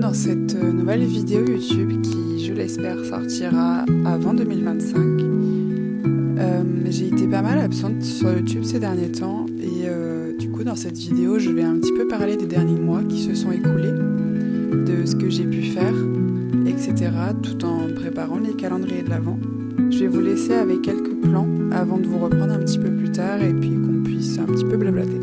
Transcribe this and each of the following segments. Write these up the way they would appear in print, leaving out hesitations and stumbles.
dans cette nouvelle vidéo YouTube qui, je l'espère, sortira avant 2025. J'ai été pas mal absente sur YouTube ces derniers temps et du coup dans cette vidéo je vais un petit peu parler des derniers mois qui se sont écoulés, de ce que j'ai pu faire, etc. tout en préparant les calendriers de l'Avent. Je vais vous laisser avec quelques plans avant de vous reprendre un petit peu plus tard et puis qu'on puisse un petit peu blablater.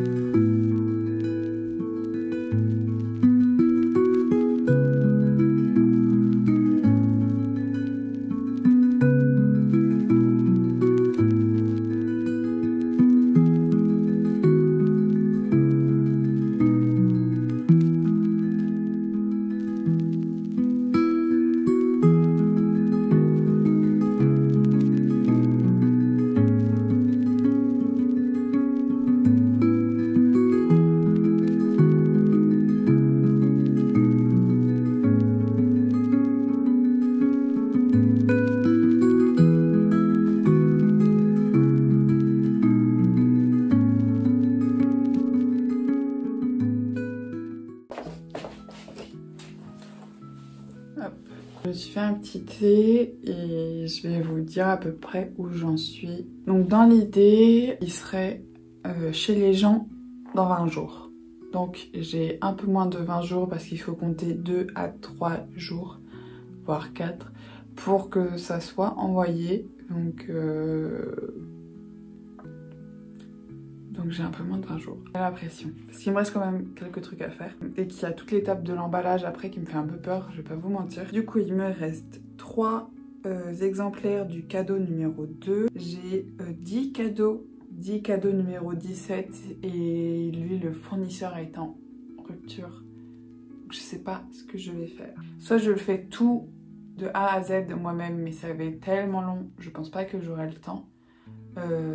Je me suis fait un petit thé et je vais vous dire à peu près où j'en suis. Donc dans l'idée, il serait chez les gens dans 20 jours. Donc j'ai un peu moins de 20 jours parce qu'il faut compter 2 à 3 jours, voire 4, pour que ça soit envoyé. Donc j'ai un peu moins de 20 jours. J'ai la pression. Parce qu'il me reste quand même quelques trucs à faire. Et qu'il y a toute l'étape de l'emballage après qui me fait un peu peur, je vais pas vous mentir. Du coup, il me reste 3 exemplaires du cadeau numéro 2. J'ai 10 cadeaux numéro 17. Et lui, le fournisseur est en rupture. Donc je sais pas ce que je vais faire. Soit je le fais tout de A à Z moi-même, mais ça va être tellement long, je pense pas que j'aurai le temps.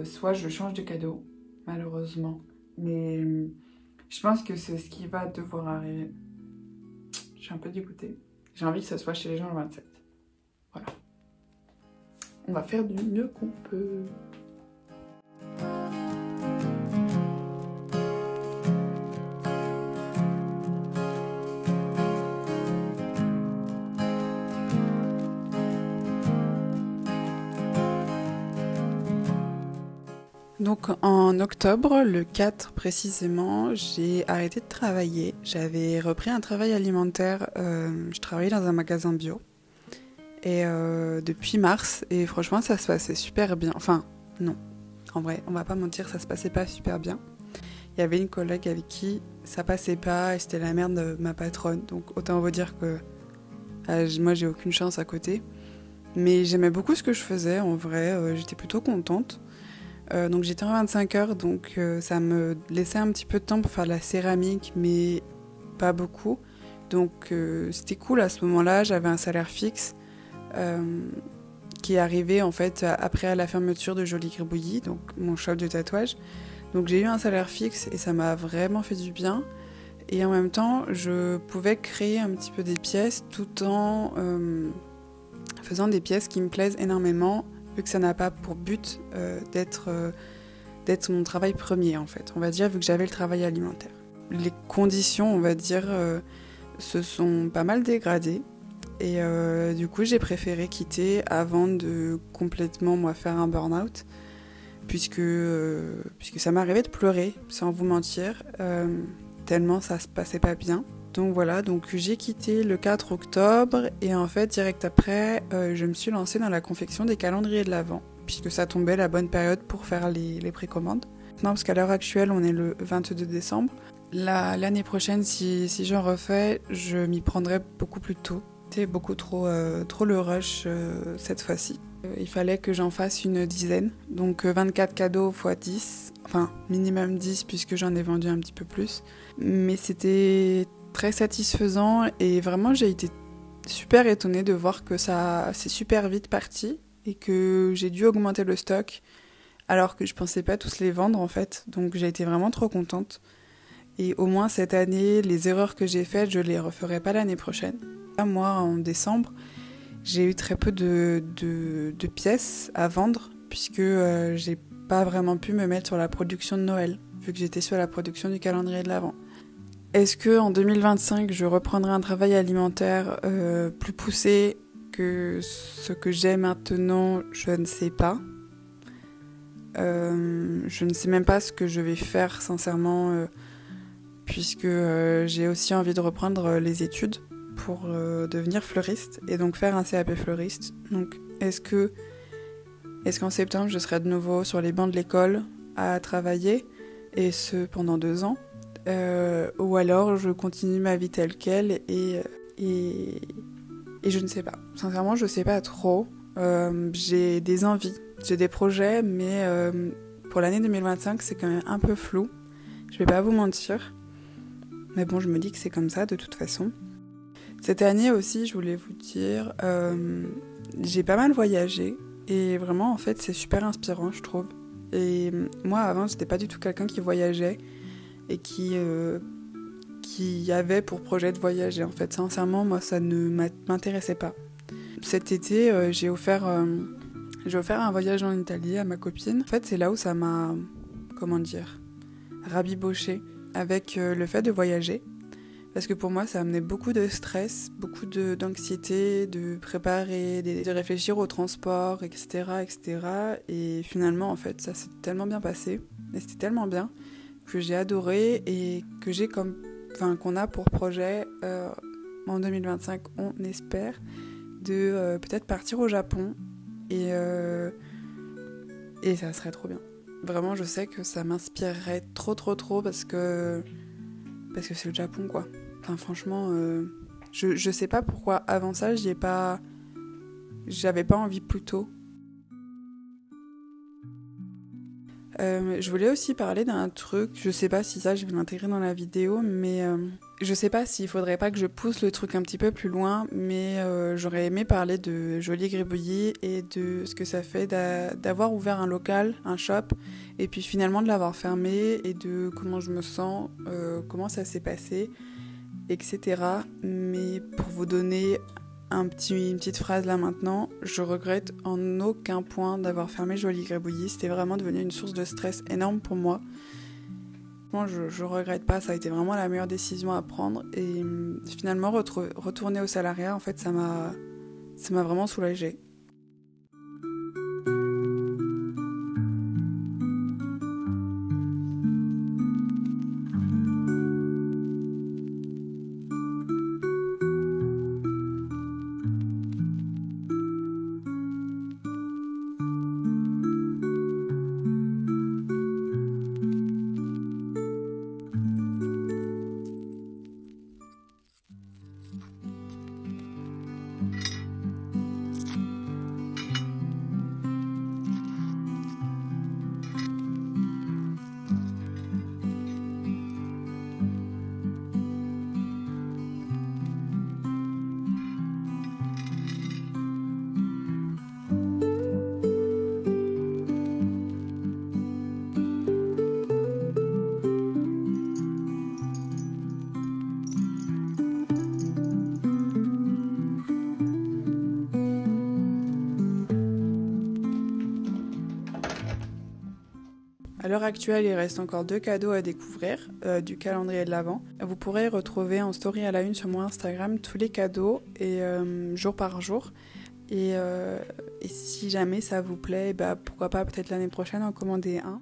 Soit je change de cadeau. Malheureusement, mais je pense que c'est ce qui va devoir arriver. Je suis un peu dégoûtée. J'ai envie que ça soit chez les gens le 27. Voilà. On va faire du mieux qu'on peut. Donc en octobre, le 4 précisément, j'ai arrêté de travailler. J'avais repris un travail alimentaire, je travaillais dans un magasin bio. Et depuis mars, et franchement ça se passait super bien. Enfin, non, en vrai, on va pas mentir, ça se passait pas super bien. Il y avait une collègue avec qui ça passait pas et c'était la merde de ma patronne. Donc autant vous dire que moi j'ai aucune chance à côté. Mais j'aimais beaucoup ce que je faisais, en vrai, j'étais plutôt contente. Donc j'étais en 25 heures, donc ça me laissait un petit peu de temps pour faire de la céramique, mais pas beaucoup. Donc c'était cool à ce moment-là, j'avais un salaire fixe qui est arrivé en fait après la fermeture de Jolie Gribouillis, donc mon shop de tatouage. Donc j'ai eu un salaire fixe et ça m'a vraiment fait du bien. Et en même temps, je pouvais créer un petit peu des pièces tout en faisant des pièces qui me plaisent énormément, vu que ça n'a pas pour but d'être mon travail premier en fait, on va dire, vu que j'avais le travail alimentaire. Les conditions, on va dire, se sont pas mal dégradées et du coup j'ai préféré quitter avant de complètement moi faire un burn-out, puisque ça m'arrivait de pleurer, sans vous mentir, tellement ça se passait pas bien. Donc voilà, donc j'ai quitté le 4 octobre et en fait direct après je me suis lancée dans la confection des calendriers de l'Avent, puisque ça tombait la bonne période pour faire les précommandes. Non, parce qu'à l'heure actuelle on est le 22 décembre. L'année prochaine si j'en refais, je m'y prendrai beaucoup plus tôt. C'était beaucoup trop le rush cette fois-ci. Il fallait que j'en fasse une dizaine, donc 24 cadeaux x 10, enfin minimum 10 puisque j'en ai vendu un petit peu plus. Mais c'était très satisfaisant et vraiment j'ai été super étonnée de voir que ça c'est super vite parti et que j'ai dû augmenter le stock alors que je pensais pas tous les vendre en fait, donc j'ai été vraiment trop contente. Et au moins cette année, les erreurs que j'ai faites, je les referai pas l'année prochaine. Moi en décembre, j'ai eu très peu de pièces à vendre puisque j'ai pas vraiment pu me mettre sur la production de Noël vu que j'étais sur la production du calendrier de l'Avent. Est-ce que en 2025, je reprendrai un travail alimentaire plus poussé que ce que j'ai maintenant? Je ne sais pas. Je ne sais même pas ce que je vais faire sincèrement, puisque j'ai aussi envie de reprendre les études pour devenir fleuriste et donc faire un CAP fleuriste. Donc est-ce qu'en septembre je serai de nouveau sur les bancs de l'école à travailler, et ce pendant 2 ans, ou alors je continue ma vie telle quelle et je ne sais pas. Sincèrement, je ne sais pas trop. J'ai des envies, j'ai des projets, mais pour l'année 2025, c'est quand même un peu flou. Je vais pas vous mentir. Mais bon, je me dis que c'est comme ça de toute façon. Cette année aussi, je voulais vous dire, j'ai pas mal voyagé. Et vraiment, en fait, c'est super inspirant, je trouve. Et moi, avant, j'étais pas du tout quelqu'un qui voyageait et qui avait pour projet de voyager. En fait, sincèrement, moi, ça ne m'intéressait pas. Cet été, j'ai offert un voyage en Italie à ma copine. En fait, c'est là où ça m'a, rabiboché avec le fait de voyager. Parce que pour moi, ça amenait beaucoup de stress, beaucoup d'anxiété, de préparer, de réfléchir au transport, etc., etc. Et finalement, en fait, ça s'est tellement bien passé, et c'était tellement bien, que j'ai adoré et qu'on a pour projet en 2025, on espère, de peut-être partir au Japon, et ça serait trop bien. Vraiment, je sais que ça m'inspirerait trop parce que c'est le Japon, quoi. Enfin, franchement, je sais pas pourquoi avant ça, j'avais pas envie plus tôt. Je voulais aussi parler d'un truc, je sais pas si ça je vais l'intégrer dans la vidéo, mais je sais pas s'il faudrait pas que je pousse le truc un petit peu plus loin, mais j'aurais aimé parler de Jolie Gribouillis et de ce que ça fait d'avoir ouvert un local, un shop, et puis finalement de l'avoir fermé, et de comment je me sens, comment ça s'est passé, etc. Mais pour vous donner une petite phrase là maintenant, je regrette en aucun point d'avoir fermé Jolie Gribouillis. C'était vraiment devenu une source de stress énorme pour moi. Moi, je regrette pas, ça a été vraiment la meilleure décision à prendre, et finalement retourner au salariat, en fait, ça m'a vraiment soulagée. À l'heure actuelle, il reste encore 2 cadeaux à découvrir du calendrier de l'Avent. Vous pourrez retrouver en story à la une sur mon Instagram tous les cadeaux, et jour par jour. Et si jamais ça vous plaît, pourquoi pas peut-être l'année prochaine en commander un.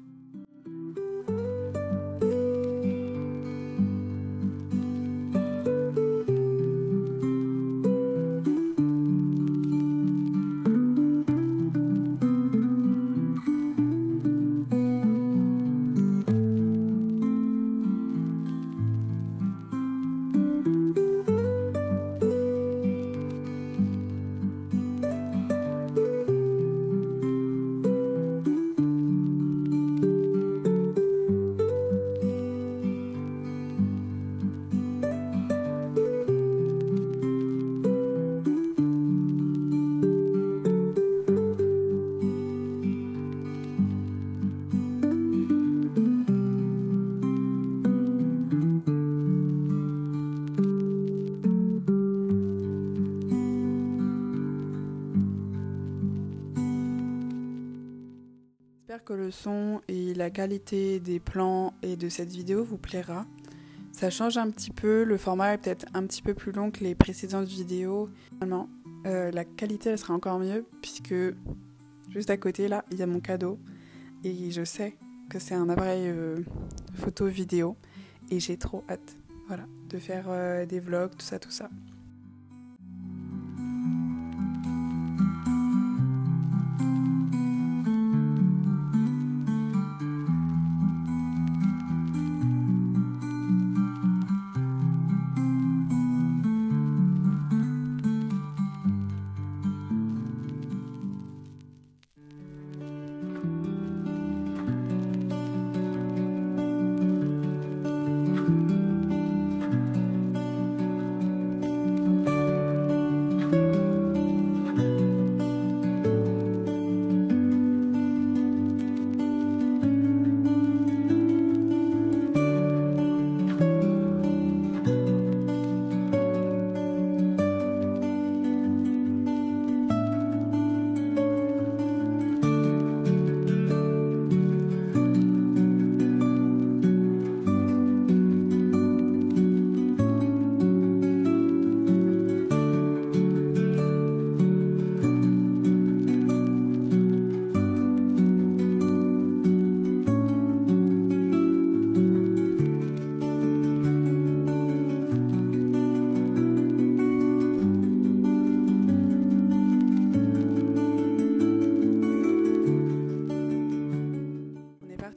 J'espère que le son et la qualité des plans et de cette vidéo vous plaira. Ça change un petit peu, le format est peut-être un petit peu plus long que les précédentes vidéos. Finalement, la qualité elle sera encore mieux puisque juste à côté là, il y a mon cadeau et je sais que c'est un appareil photo vidéo et j'ai trop hâte, voilà, de faire des vlogs, tout ça, tout ça.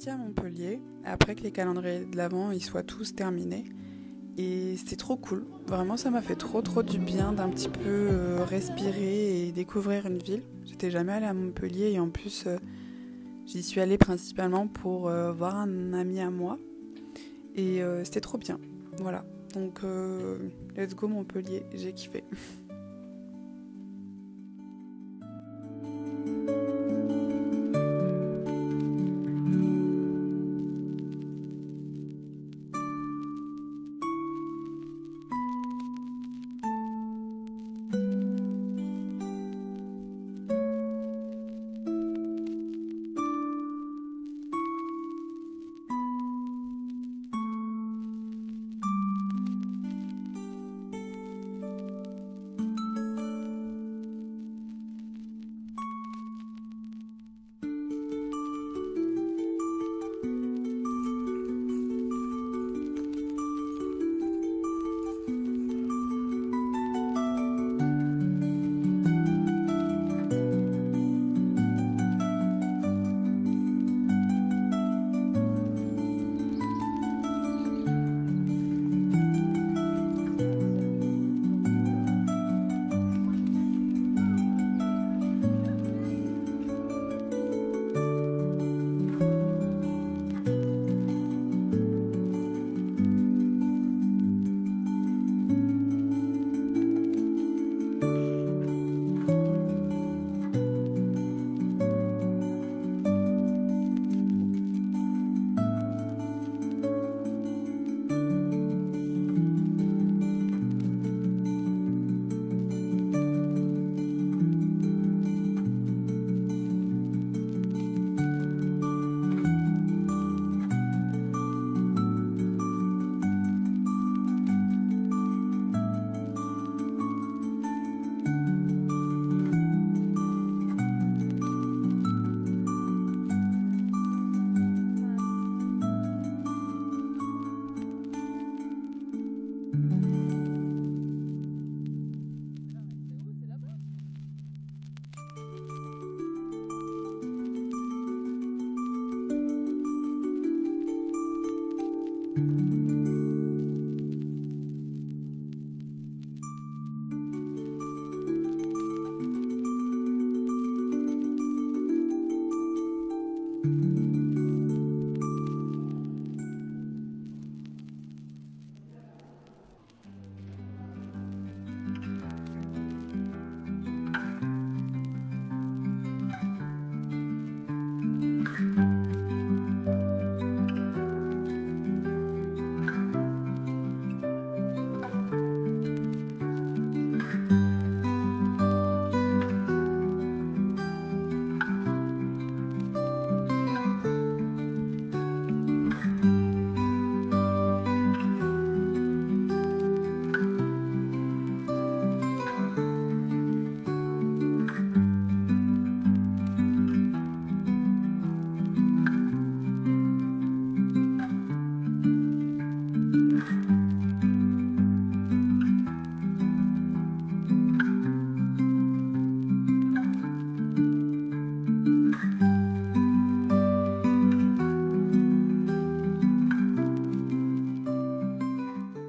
À Montpellier après que les calendriers de l'Avent ils soient tous terminés et c'était trop cool, vraiment ça m'a fait trop du bien d'un petit peu respirer et découvrir une ville. J'étais jamais allée à Montpellier et en plus j'y suis allée principalement pour voir un ami à moi et c'était trop bien, voilà, donc let's go Montpellier, j'ai kiffé.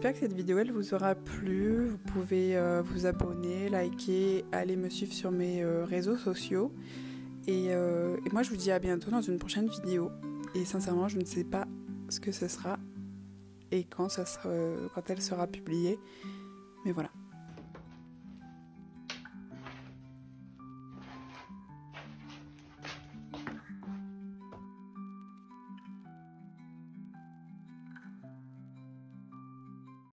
j'espère que cette vidéo elle vous aura plu. Vous pouvez vous abonner, liker, aller me suivre sur mes réseaux sociaux. Et moi je vous dis à bientôt dans une prochaine vidéo. Et sincèrement je ne sais pas ce que ce sera et quand elle sera publiée. Mais voilà.